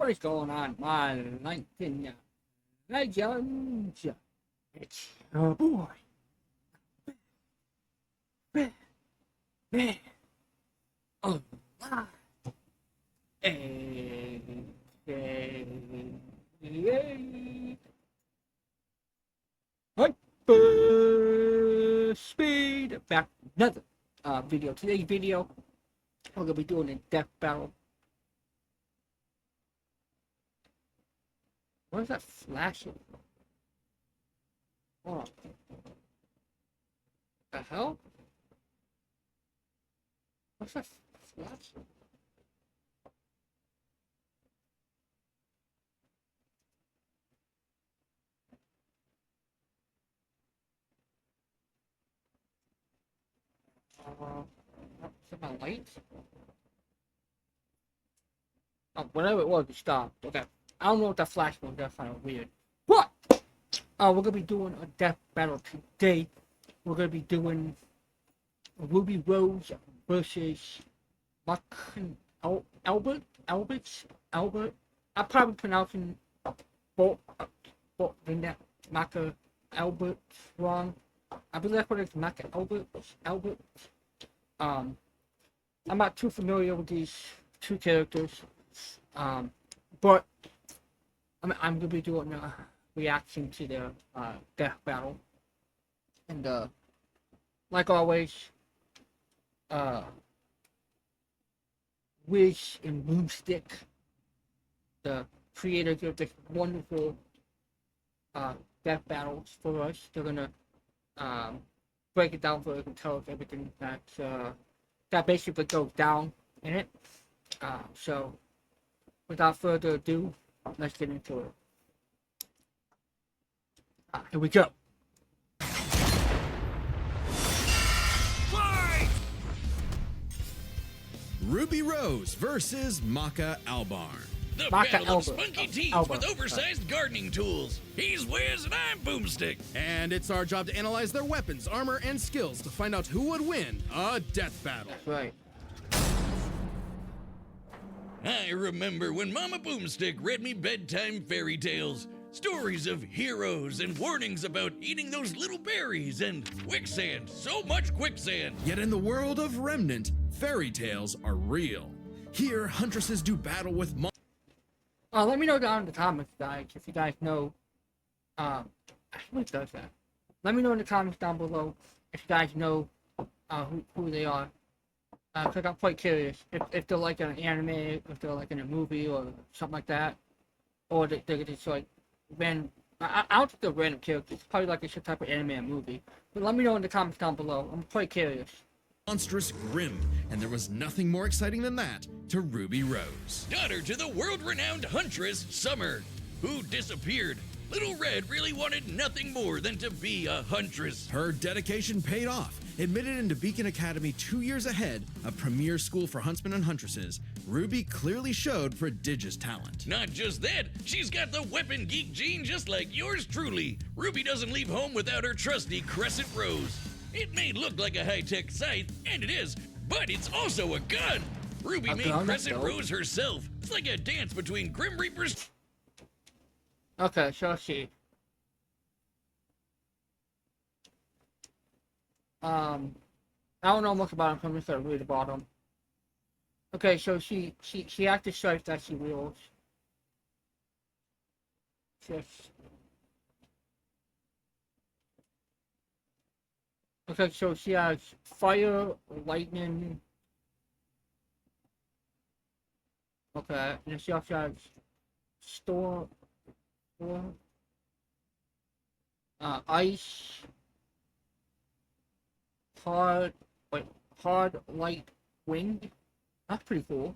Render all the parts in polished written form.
What is going on, my Lightninig Legnds? It's your boy, RWBY, alive, aka Hyper Speed. Back with another video. Today's video, we're gonna be doing a death battle. What is that flashing? Oh, the hell? What's that flashing? Is it my lights? Oh, whatever it was, it stopped. Okay. I don't know what that flash was. That's kind of weird. But we're gonna be doing a death battle today. We're gonna be doing Ruby Rose versus Maka. Albert. I'm probably pronouncing both Maka Albert wrong. I believe that's what it's Maka Albert. I'm not too familiar with these two characters. But I'm gonna be doing a reaction to their death battle, and like always, Wiz and Boomstick, the creators of this wonderful death battles for us, they're gonna break it down for us and tell us everything that basically goes down in it. So without further ado, let's get into it. Here we go. Fight! Ruby Rose versus Maka Albarn. The Maka battle of Albarn. spunky teeth Albarn. with oversized gardening tools. He's Wiz and I'm Boomstick. And it's our job to analyze their weapons, armor, and skills to find out who would win a death battle. That's right. I remember when Mama Boomstick read me bedtime fairy tales. Stories of heroes and warnings about eating those little berries and quicksand. So much quicksand. Yet in the world of Remnant, fairy tales are real. Here, huntresses do battle with Let me know down in the comments, guys, if you guys know. What does that? Let me know in the comments down below if you guys know who they are. Cause I'm quite curious if they're like an anime, if they're like in a movie or something like that, or they're just like random. I don't think they're random characters. It's probably like some type of anime or movie. But let me know in the comments down below. I'm quite curious. monstrous Grimm, and there was nothing more exciting than that to Ruby Rose. Daughter to the world-renowned huntress, Summer, who disappeared. Little Red really wanted nothing more than to be a huntress. Her dedication paid off. Admitted into Beacon Academy 2 years ahead, a premier school for huntsmen and huntresses, Ruby clearly showed prodigious talent. Not just that, she's got the weapon geek gene just like yours truly. Ruby doesn't leave home without her trusty Crescent Rose. It may look like a high-tech scythe, and it is, but it's also a gun. Ruby made Crescent Rose herself. It's like a dance between Grim Reapers. Okay, so let's see. I don't know much about him, so I'm just gonna read about him. Okay, so she active strikes that she wields. Just. Okay, so she has fire, lightning. Okay, and then she also has storm, ice, hard light wind. That's pretty cool.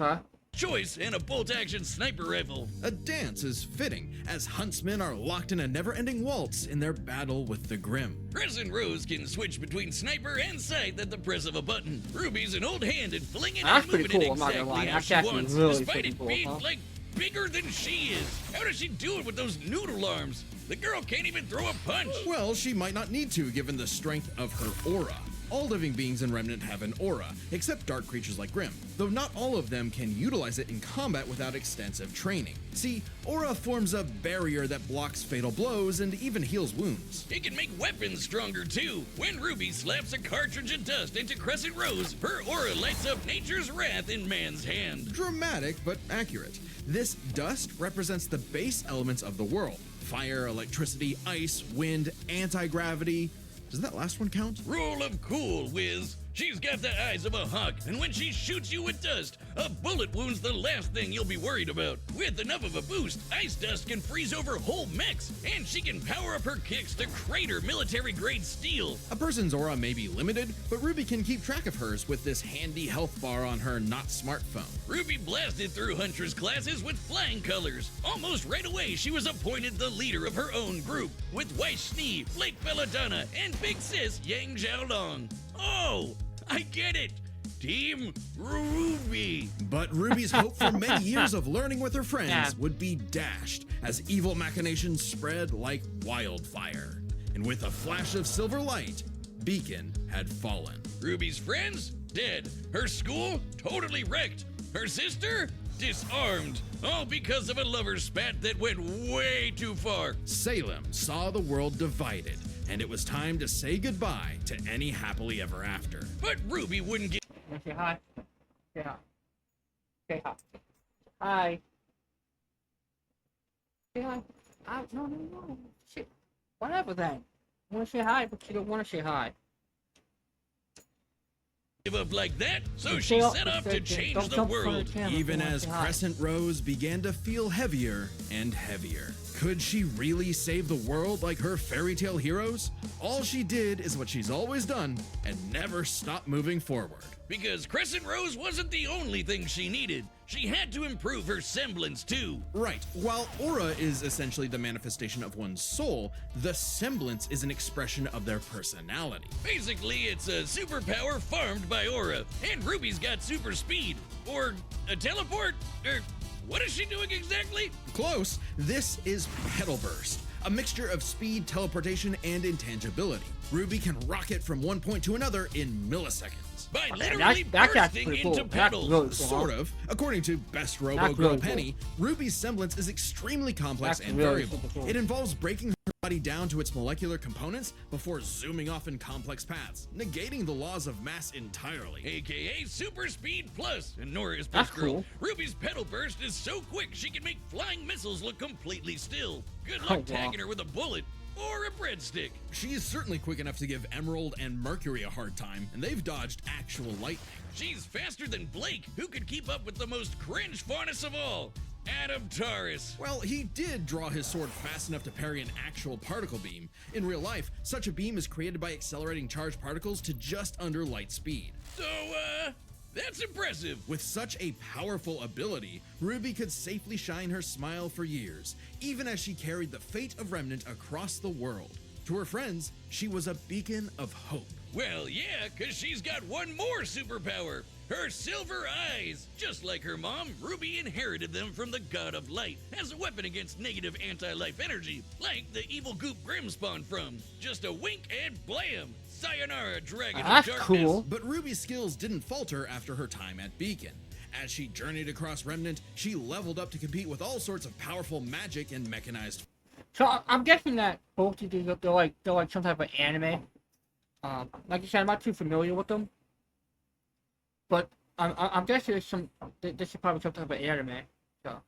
Okay. Choice and a bolt-action sniper rifle. A dance is fitting, as huntsmen are locked in a never-ending waltz in their battle with the Grimm. Crescent Rose can switch between sniper and scythe at the press of a button. Ruby's an old hand at flinging That's and pretty moving it cool, I'm not gonna exactly lie. how That's she actually wants, really despite freaking it cool, being, huh? like, bigger than she is. How does she do it with those noodle arms? The girl can't even throw a punch. Well, she might not need to, given the strength of her aura. All living beings in Remnant have an aura, except dark creatures like Grimm, though not all of them can utilize it in combat without extensive training. See, aura forms a barrier that blocks fatal blows and even heals wounds. It can make weapons stronger too. When Ruby slaps a cartridge of dust into Crescent Rose, her aura lights up nature's wrath in man's hand. Dramatic, but accurate. This dust represents the base elements of the world: fire, electricity, ice, wind, anti-gravity. Does that last one count? Rule of cool, Wiz. She's got the eyes of a hawk, and when she shoots you with dust, a bullet wound's the last thing you'll be worried about. With enough of a boost, ice dust can freeze over whole mechs, and she can power up her kicks to crater military-grade steel. A person's aura may be limited, but Ruby can keep track of hers with this handy health bar on her not smartphone. Ruby blasted through Huntress classes with flying colors. Almost right away, she was appointed the leader of her own group, with Weiss Schnee, Blake Belladonna, and Big Sis Yang Xiaolong. Oh, I get it! Team Ruby! But Ruby's hope for many years of learning with her friends would be dashed as evil machinations spread like wildfire. And with a flash of silver light, Beacon had fallen. Ruby's friends? Dead. Her school? Totally wrecked. Her sister? Disarmed. All because of a lover's spat that went way too far. Salem saw the world divided, and it was time to say goodbye to any happily ever after. But Ruby wouldn't get. Say hi. Say hi. Say hi. Hi. Say hi. No. Shit. Whatever then. I want to say hi, but you don't want to say hi. Give up like that, so You she say- set off to don't change jump the from world. camera if you Even wanna as say hi. Crescent Rose began to feel heavier and heavier. Could she really save the world like her fairy tale heroes? All she did is what she's always done and never stopped moving forward. Because Crescent Rose wasn't the only thing she needed. She had to improve her semblance too. Right, while aura is essentially the manifestation of one's soul, the semblance is an expression of their personality. Basically, it's a superpower farmed by Aura, and Ruby's got super speed. Or a teleport? Or what is she doing exactly? Close, this is Petal Burst, a mixture of speed, teleportation, and intangibility. Ruby can rocket from one point to another in milliseconds. By Okay, literally that's bursting pretty cool. into That's petals. really cool. Sort of. According to Best Robo That's Girl really cool. Penny, Ruby's semblance is extremely complex That's and really variable. super cool. It involves breaking her body down to its molecular components before zooming off in complex paths, negating the laws of mass entirely. AKA Super Speed Plus. And Nora is That's best girl. cool. Ruby's petal burst is so quick she can make flying missiles look completely still. Good Oh, luck wow. tagging her with a bullet or a breadstick. She is certainly quick enough to give Emerald and Mercury a hard time, and they've dodged actual lightning. She's faster than Blake, who could keep up with the most cringe faunus of all, Adam Taurus. Well, he did draw his sword fast enough to parry an actual particle beam. In real life, such a beam is created by accelerating charged particles to just under light speed. So, that's impressive. With such a powerful ability, Ruby could safely shine her smile for years, even as she carried the fate of Remnant across the world. To her friends, she was a beacon of hope. Well, yeah, 'cause she's got one more superpower. Her silver eyes. Just like her mom, Ruby inherited them from the God of Light as a weapon against negative anti-life energy, like the evil goop Grimm spawned from. Just a wink and blam! Sayonara, Dragon That's of Darkness. cool. But Ruby's skills didn't falter after her time at Beacon. As she journeyed across Remnant, she leveled up to compete with all sorts of powerful magic and mechanized. So I'm guessing that both of these they're like some type of anime. Like you said, I'm not too familiar with them, but I'm guessing this is probably some type of anime. So,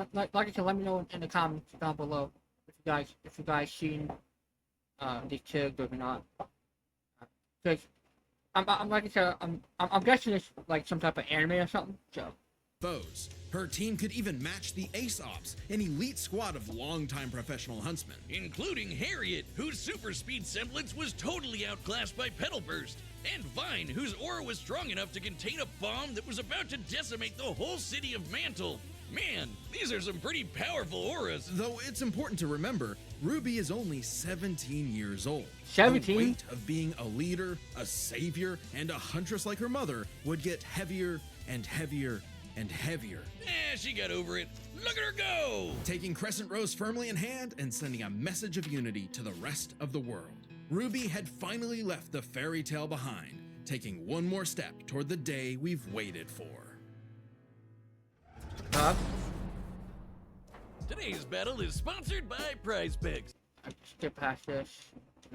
like I said, let me know in the comments down below if you guys seen these characters or not. Cause I'm like I said, I'm guessing it's like some type of anime or something. So. Foes. Her team could even match the Ace Ops, an elite squad of longtime professional huntsmen. Including Harriet, whose super speed semblance was totally outclassed by Petal Burst, and Vine, whose aura was strong enough to contain a bomb that was about to decimate the whole city of Mantle. Man, these are some pretty powerful auras. Though it's important to remember, Ruby is only 17 years old. 17? The weight of being a leader, a savior, and a huntress like her mother would get heavier and heavier and heavier. She got over it. Look at her go! Taking Crescent Rose firmly in hand and sending a message of unity to the rest of the world. RWBY had finally left the fairy tale behind, taking one more step toward the day we've waited for. Today's battle is sponsored by Prize Picks. I skip past this.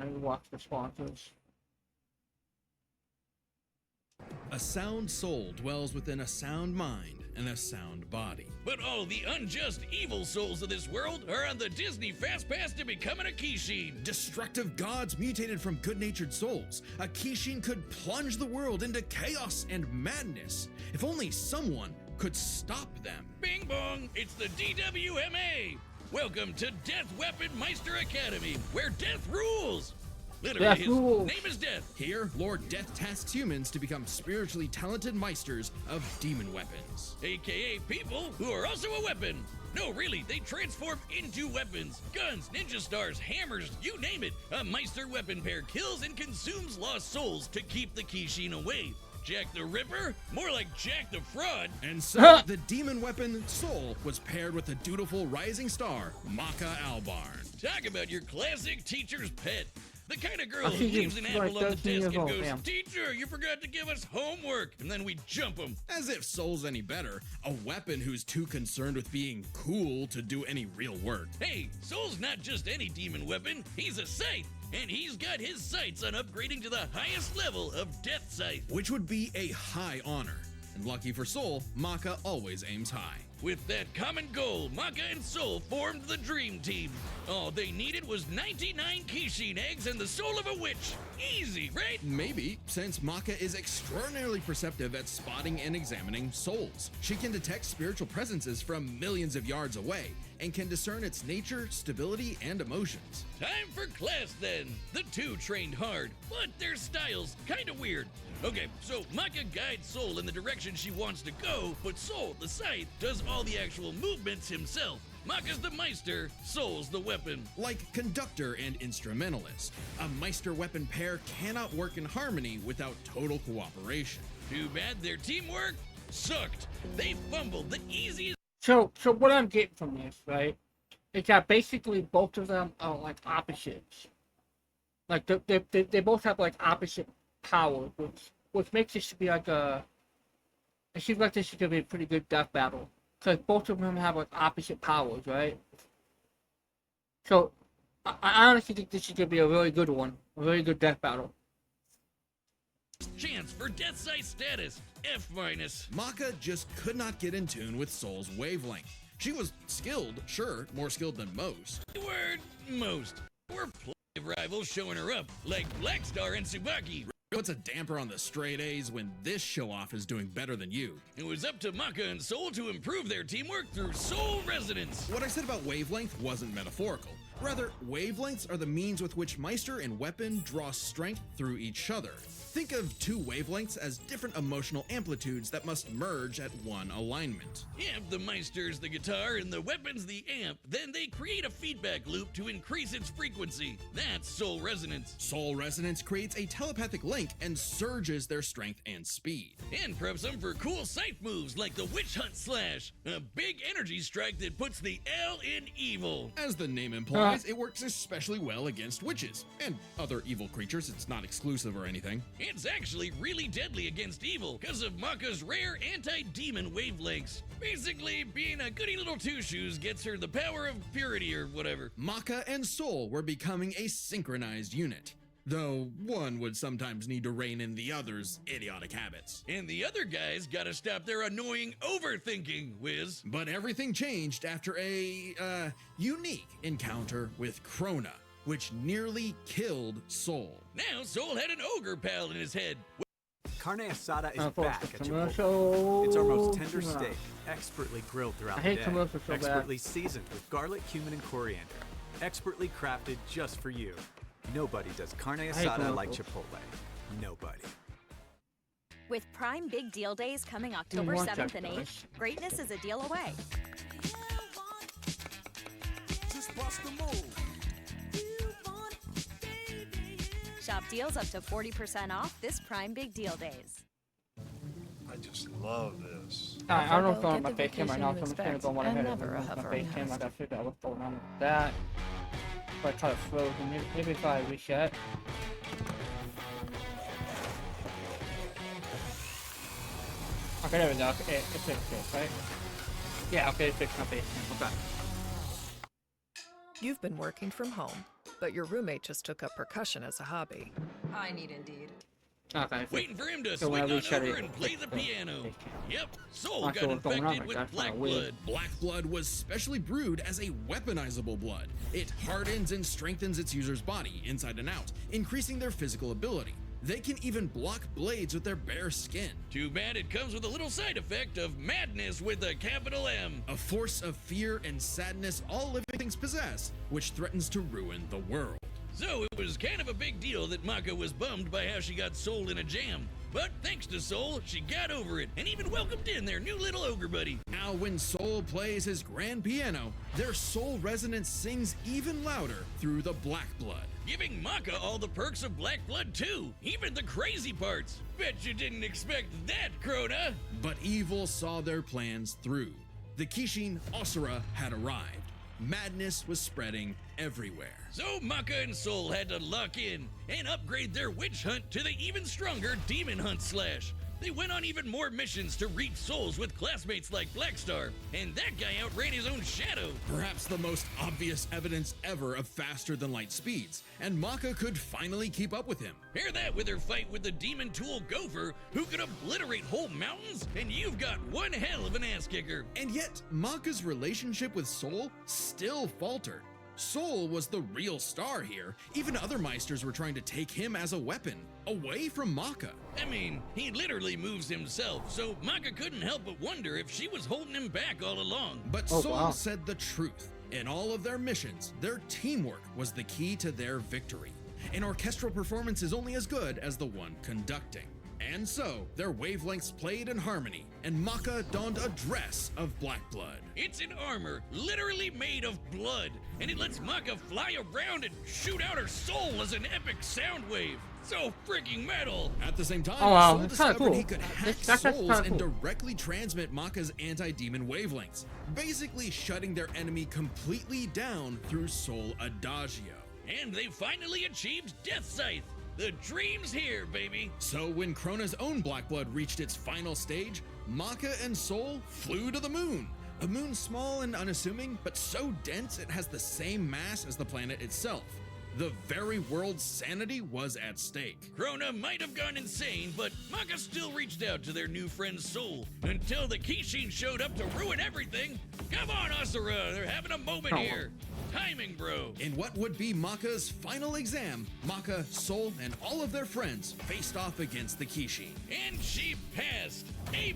And watch the sponsors. A sound soul dwells within a sound mind and a sound body. But all the unjust evil souls of this world are on the Disney Fast Pass to becoming a Kishin. Destructive gods mutated from good-natured souls. A Kishin could plunge the world into chaos and madness. If only someone could stop them. Bing bong, it's the DWMA. Welcome to Death Weapon Meister Academy, where death rules. Literally, Death his rules. name is Death. Here, Lord Death tasks humans to become spiritually talented meisters of demon weapons. AKA people who are also a weapon. No, really, they transform into weapons. Guns, ninja stars, hammers, you name it. A Meister weapon pair kills and consumes lost souls to keep the Kishin away. Jack the Ripper? More like Jack the Fraud. And so, the demon weapon Soul was paired with the dutiful rising star, Maka Albarn. Talk about your classic teacher's pet. The kind of girl Oh, who she's leaves an like apple on the 13 desk years and old, goes, damn. "Teacher, you forgot to give us homework." And then we jump them. As if Soul's any better, a weapon who's too concerned with being cool to do any real work. Hey, Soul's not just any demon weapon. He's a scythe. And he's got his sights on upgrading to the highest level of Death Scythe. Which would be a high honor. And lucky for Soul, Maka always aims high. With that common goal, Maka and Soul formed the Dream Team. All they needed was 99 Kishin eggs and the soul of a witch. Easy, right? Maybe, since Maka is extraordinarily perceptive at spotting and examining souls. She can detect spiritual presences from millions of yards away, and can discern its nature, stability, and emotions. Time for class then. The two trained hard, but their styles kinda weird. Okay, so Maka guides Soul in the direction she wants to go, but Soul, the scythe, does all the actual movements himself. Maka's the Meister, Soul's the weapon. Like conductor and instrumentalist, a Meister weapon pair cannot work in harmony without total cooperation. Too bad their teamwork sucked. They fumbled the easiest. So what I'm getting from this, right, is that basically both of them are like opposites. Like they both have like opposite powers, which makes this to be like a. It seems like this is gonna be a pretty good death battle because both of them have like opposite powers, right? So I honestly think this is gonna be a really good one, a really good death battle. Chance for Death Scythe status, F-. Maka just could not get in tune with Soul's wavelength. She was skilled, sure, more skilled than most. Word most. We're plenty of rivals showing her up, like Blackstar and Tsubaki. What's a damper on the straight A's when this show-off is doing better than you? It was up to Maka and Soul to improve their teamwork through Soul Resonance. What I said about wavelength wasn't metaphorical. Rather, wavelengths are the means with which Meister and weapon draw strength through each other. Think of two wavelengths as different emotional amplitudes that must merge at one alignment. If the Meister's the guitar and the weapon's the amp, then they create a feedback loop to increase its frequency. That's Soul Resonance. Soul Resonance creates a telepathic link and surges their strength and speed. And preps them for cool scythe moves like the Witch Hunt Slash, a big energy strike that puts the L in evil. As the name implies, it works especially well against witches and other evil creatures. It's not exclusive or anything. It's actually really deadly against evil because of Maka's rare anti-demon wavelengths. Basically, being a goody little two-shoes gets her the power of purity or whatever. Maka and Soul were becoming a synchronized unit, though one would sometimes need to rein in the other's idiotic habits. And the other guys gotta stop their annoying overthinking, Wiz. But everything changed after a, unique encounter with Krona, which nearly killed Soul. Now Soul had an ogre pal in his head. Carne asada is Folks, back the at Chipotle. commercial. It's our most tender steak, expertly grilled throughout I the hate day, commercials so bad. expertly seasoned with garlic, cumin, and coriander, expertly crafted just for you. Nobody does carne asada like commercials. Chipotle. Nobody. With Prime Big Deal Days coming October want 7th that, and 8th, guys. greatness is a deal away. Shop deals up to 40% off this Prime Big Deal Days. I just love this. I don't know if I'm on Get my the face cam right vacation now, you so I'm just gonna expect go one and ahead and never a remove my hovering face cam. I house. gotta figure out what's going on with that. I kind of frozen. Maybe if I reset. Okay, there we go. Okay, it fixed it, right? Yeah, okay, it fixed my basement. Okay. You've been working from home, but your roommate just took up percussion as a hobby. I need Indeed. Okay. Waiting for him to So when swing I on reset over it, and play it the fixed it. piano. Yep, Soul Not got sure what's going on, infected but with that's kinda black weird. blood. Black blood was specially brewed as a weaponizable blood. It hardens and strengthens its user's body, inside and out, increasing their physical ability. They can even block blades with their bare skin. Too bad it comes with a little side effect of madness with a capital M. A force of fear and sadness all living things possess, which threatens to ruin the world. So it was kind of a big deal that Maka was bummed by how she got Soul in a jam. But thanks to Soul, she got over it and even welcomed in their new little ogre buddy. Now when Soul plays his grand piano, their soul resonance sings even louder through the black blood. Giving Maka all the perks of black blood too, even the crazy parts. Bet you didn't expect that, Krona. But evil saw their plans through. The Kishin Asura had arrived. Madness was spreading everywhere. So Maka and Soul had to lock in and upgrade their witch hunt to the even stronger demon hunt slash. They went on even more missions to reap souls with classmates like Blackstar, and that guy outran his own shadow. Perhaps the most obvious evidence ever of faster than light speeds, and Maka could finally keep up with him. Pair that with her fight with the demon tool Gopher, who could obliterate whole mountains, and you've got one hell of an ass kicker. And yet, Maka's relationship with Soul still faltered. Soul was the real star here. Even other Meisters were trying to take him as a weapon, away from Maka. I mean, he literally moves himself, so Maka couldn't help but wonder if she was holding him back all along. But Oh, Soul wow. said the truth. In all of their missions, their teamwork was the key to their victory. An orchestral performance is only as good as the one conducting. And so, their wavelengths played in harmony, and Maka donned a dress of black blood. It's an armor literally made of blood, and it lets Maka fly around and shoot out her soul as an epic sound wave. So freaking metal! At the same time, Oh, wow, Soul that's kinda discovered he cool. could hack That's souls kinda and cool. directly transmit Maka's anti-demon wavelengths, basically shutting their enemy completely down through Soul Adagio. And they finally achieved Death Scythe. The dream's here, baby. So when Krona's own black blood reached its final stage, Maka and Soul flew to the moon. A moon small and unassuming, but so dense it has the same mass as the planet itself. The very world's sanity was at stake. Krona might have gone insane, but Maka still reached out to their new friend's soul until the Kishin showed up to ruin everything. Come on, Asura, they're having a moment here. Timing, bro. In what would be Maka's final exam, Maka, Soul, and all of their friends faced off against the Kishin. And she passed. A+.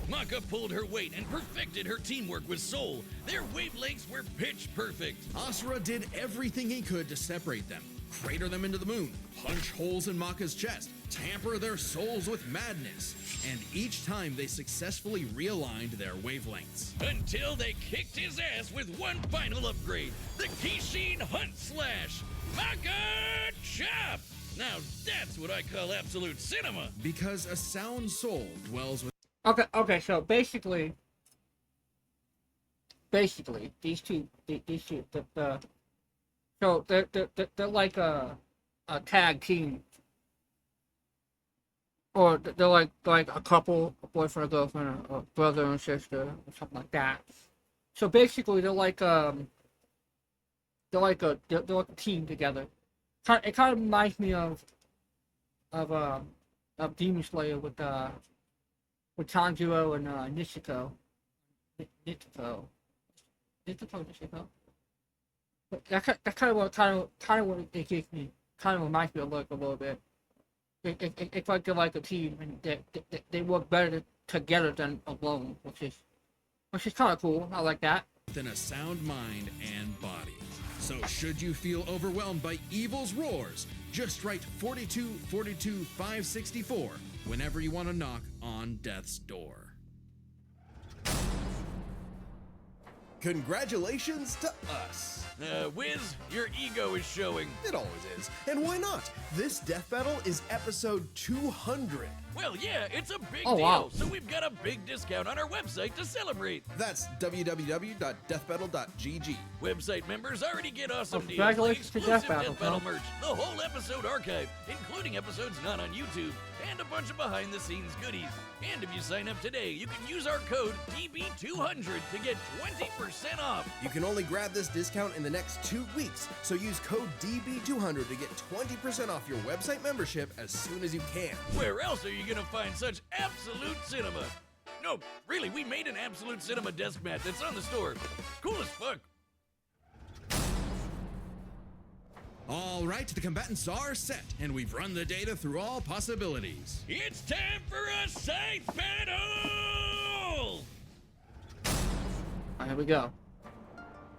Maka pulled her weight and perfected her teamwork with Soul. Their wavelengths were pitch perfect. Asura did everything he could to separate them, crater them into the moon, punch holes in Maka's chest, tamper their souls with madness, and each time they successfully realigned their wavelengths. Until they kicked his ass with one final upgrade, the Kishin Hunt Slash. Maka Chop! Now that's what I call absolute cinema. Because a sound soul dwells with Okay, so basically, these two, so they're like a tag team, or they're like a couple, a boyfriend, a girlfriend, or a brother and sister, or something like that. So basically, they're like a team together. It kind of reminds me of Demon Slayer with Tanjiro and Nishiko. Nishiko. But that's kind of what it gives me. Kind of reminds me of like a little bit. It's like they're like a team and they work better together than alone, which is kind of cool. I like that. within a sound mind and body. So should you feel overwhelmed by evil's roars, just write 42 42 564 whenever you want to knock on death's door. Congratulations to us. Wiz, your ego is showing. It always is. And why not? This death battle is episode 200. Well, yeah, it's a big Oh, deal, wow. so we've got a big discount on our website to celebrate. That's www.deathbattle.gg. Website members already get awesome deals, congratulations to exclusive Death Battle, Battle pal. merch, the whole episode archive, including episodes not on YouTube, and a bunch of behind-the-scenes goodies. And if you sign up today, you can use our code DB200 to get 20% off. You can only grab this discount in the next 2 weeks, so use code DB200 to get 20% off your website membership as soon as you can. Where else are you gonna find such absolute cinema? No, really, we made an absolute cinema desk mat that's on the store. Cool as fuck. All right, the combatants are set, and we've run the data through all possibilities. It's time for a scythe battle! Alright, here we go.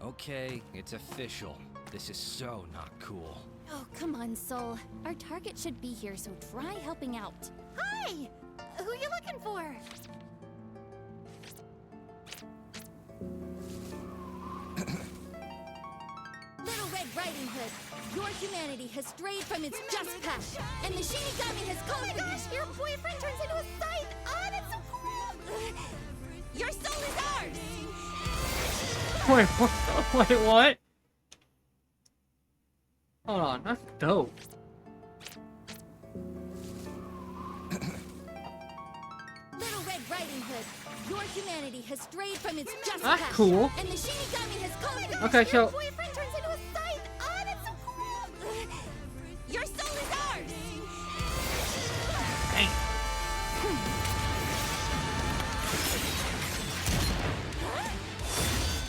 Okay, it's official. This is so not cool. Oh, come on, Soul. Our target should be here, so try helping out. Hi! Who you looking for? Little Red Riding Hood, your humanity has strayed from its just path, and the Shinigami has called for you. Oh my gosh, your boyfriend turns into a scythe! Oh, that's so cool! Your soul is ours! Wait, what? Wait, what? Hold on, that's dope. Little Red Riding Hood, your humanity has strayed from its just That's path, cool. and the Shinigami has called for you. Okay, so- Your boyfriend turns into a scythe! Oh, that's so cool! Your soul is ours! Dang.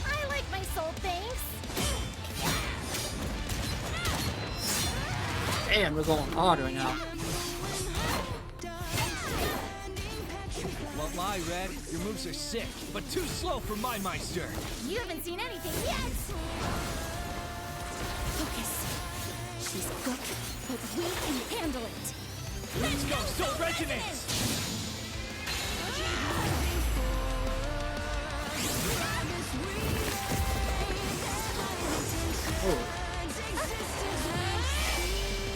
I like my soul, thanks! Damn, we're going hard right now. Won't lie, Red. Your moves are sick, but too slow for my Meister. You haven't seen anything yet! Focus. She's good, but we can handle it. Let's go, Soul Resonance!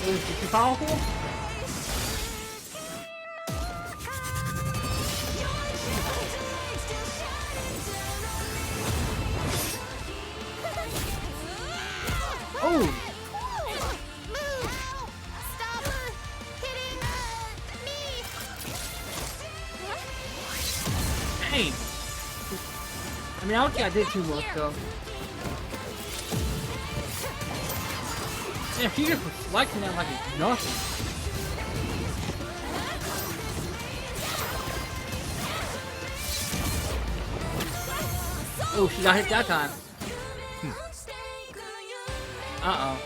Is she powerful? Oh! Move! Stop hitting me! Dang! I mean, I don't think I did too much, though. Yeah, she just was slicing that like it's nothing. Oh, she got hit that time. Uh-oh.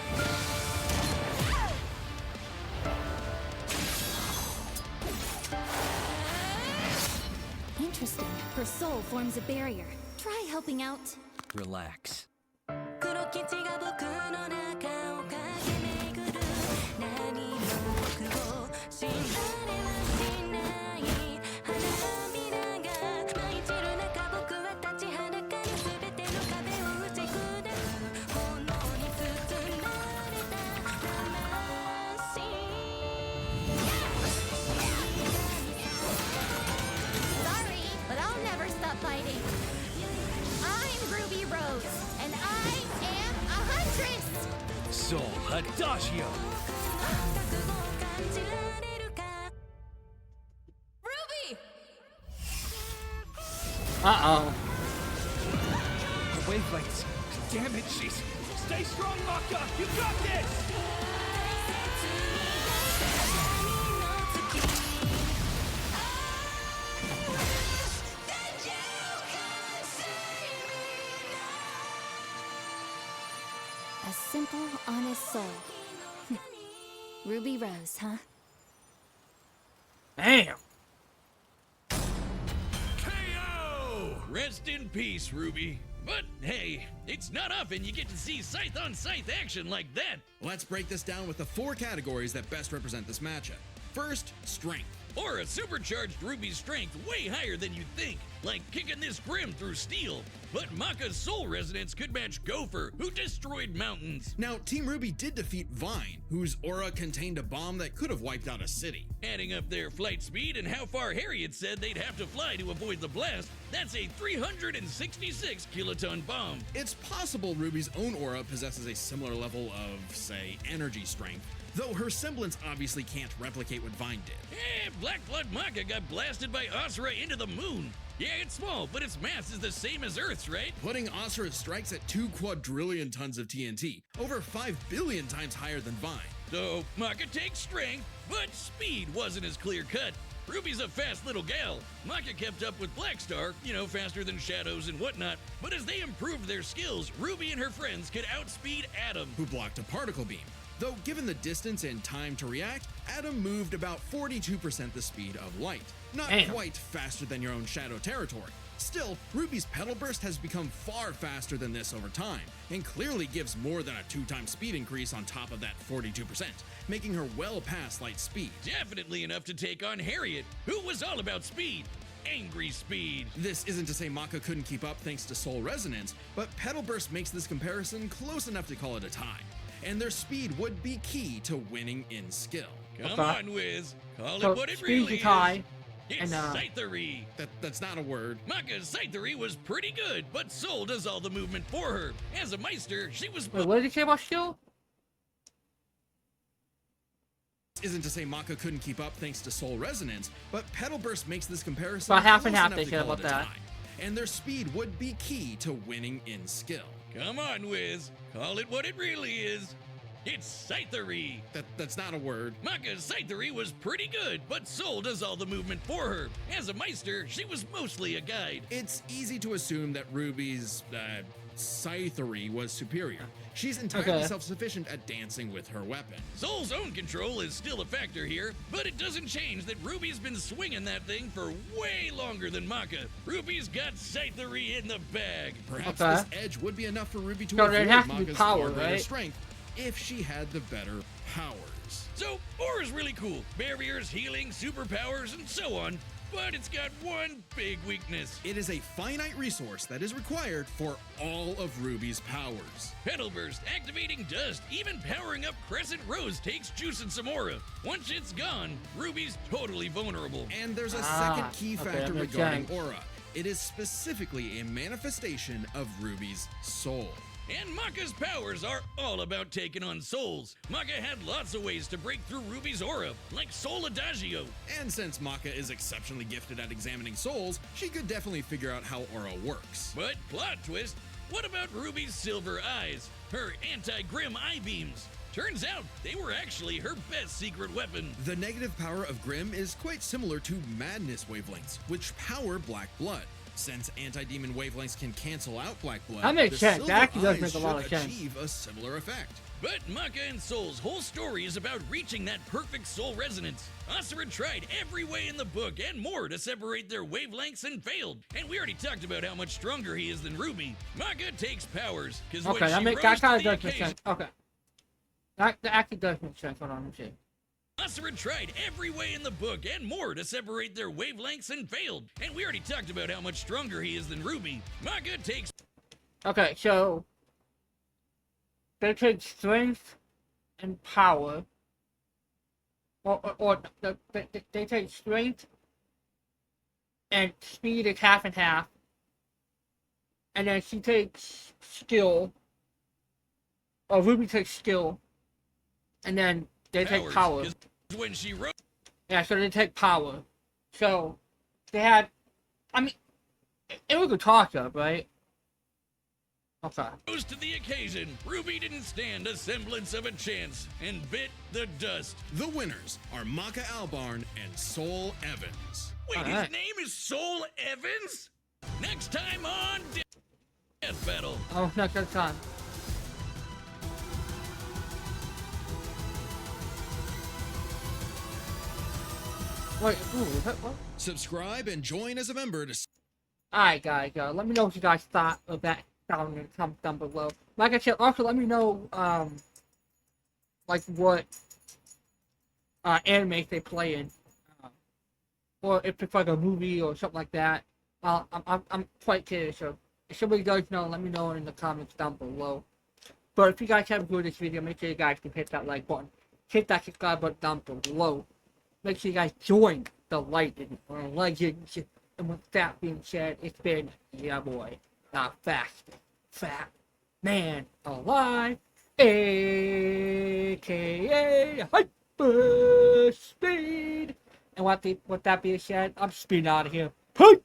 Interesting. Her soul forms a barrier. Try helping out. Relax. Sorry, but I'll never stop fighting. I'm Ruby Rose, and I am a huntress! Soul Adagio. Ruby! Uh-oh. The wavelengths. Damn it, she's... Stay strong, Maka! You got this! A simple, honest soul. Ruby Rose, huh? Damn. KO! Rest in peace, Ruby. But hey, it's not often you get to see scythe-on-scythe action like that. Let's break this down with the 4 categories that best represent this matchup. First, strength. Or a supercharged Ruby's strength way higher than you'd think. like kicking this Grim through steel. But Maka's soul resonance could match Gopher, who destroyed mountains. Now, Team RWBY did defeat Vine, whose aura contained a bomb that could have wiped out a city. Adding up their flight speed and how far Harriet said they'd have to fly to avoid the blast, that's a 366 kiloton bomb. It's possible RWBY's own aura possesses a similar level of, say, energy strength, though her semblance obviously can't replicate what Vine did. Black Blood Maka got blasted by Asura into the moon. Yeah, it's small, but its mass is the same as Earth's, right? Putting Asura's strikes at 2 quadrillion tons of TNT, over 5 billion times higher than Vine. So, Maka takes strength, but speed wasn't as clear-cut. RWBY's a fast little gal. Maka kept up with Blackstar, faster than Shadows and whatnot, but as they improved their skills, RWBY and her friends could outspeed Atom, who blocked a particle beam. Though given the distance and time to react, Atom moved about 42% the speed of light. Not quite faster than your own Shadow territory. Still, RWBY's Petal Burst has become far faster than this over time, and clearly gives more than a 2-time speed increase on top of that 42%, making her well past light speed. Definitely enough to take on Harriet, who was all about speed. Angry speed. This isn't to say Maka couldn't keep up thanks to Soul Resonance, but Petal Burst makes this comparison close enough to call it a tie. And their speed would be key to winning in skill. Come on, Wiz. Call it what it really is. It's Scythery. That's not a word. Maka's Scythery was pretty good, but Soul does all the movement for her. As a Meister, she was... Wait, what did he say about skill? Isn't to say Maka couldn't keep up thanks to Soul Resonance, but Petal Burst makes this comparison about half and close half. enough They to said call about it a that. tie. And their speed would be key to winning in skill. Come on, Wiz. Call it what it really is. It's Scythery. That's not a word. Maka's Scythery was pretty good, but Soul does all the movement for her. As a Meister, she was mostly a guide. It's easy to assume that RWBY's Scythery was superior. She's entirely self-sufficient at dancing with her weapon. Soul's own control is still a factor here, but it doesn't change that RWBY's been swinging that thing for way longer than Maka. RWBY's got Scythery in the bag. Perhaps this edge would be enough for RWBY to So avoid have to be Maka's power, far greater right? strength if she had the better powers. So, Aura's really cool. Barriers, healing, superpowers, and so on. But it's got one big weakness. It is a finite resource that is required for all of RWBY's powers. Petal Burst, activating dust, even powering up Crescent Rose takes juice and some aura. Once it's gone, RWBY's totally vulnerable. And there's a second key factor regarding aura. It is specifically a manifestation of RWBY's soul. And Maka's powers are all about taking on souls. Maka had lots of ways to break through RWBY's aura, like Soul Adagio. And since Maka is exceptionally gifted at examining souls, she could definitely figure out how aura works. But plot twist, what about RWBY's silver eyes? Her anti-Grim eye beams? Turns out they were actually her best secret weapon. The negative power of Grim is quite similar to Madness wavelengths, which power Black Blood. Since anti-demon wavelengths can cancel out Black Blood, that makes sense. That actually does make a lot of should sense. achieve a similar effect. But Maka and Soul's whole story is about reaching that perfect soul resonance. Asura tried every way in the book and more to separate their wavelengths and failed. And we already talked about how much stronger he is than RWBY. Maka takes powers, because when she that kind of rose to the does make occasion... sense. Okay. That actually does make sense. Hold on, let me see. Asura tried every way in the book and more to separate their wavelengths and failed. And we already talked about how much stronger he is than RWBY. Maka takes... Okay, so... they take strength and power. They take strength and speed is half and half. And then she takes skill. Or RWBY takes skill. And then they take power. When she wrote... Yeah, so they take power. So, they had... I mean, it was a toss-up, right? Okay. Rose to the occasion, RWBY didn't stand a semblance of a chance and bit the dust. The winners are Maka Albarn and Soul Evans. Wait, his name is Soul Evans? Next time on Death Battle. Oh, next time. Wait, what? Subscribe and join as a member to... Alright, guys, let me know what you guys thought of that down in the comments down below. Like I said, also let me know, like what animes they play in. Or if it's like a movie or something like that. I'm quite curious. So if somebody does know, let me know in the comments down below. But if you guys have enjoyed this video, make sure you guys can hit that like button, hit that subscribe button down below. Make sure you guys join the Lightninig Legnds. And with that being said, it's been your boy, the fastest fat man alive, aka Hyper Speed. And with that being said, I'm speeding out of here. Peace.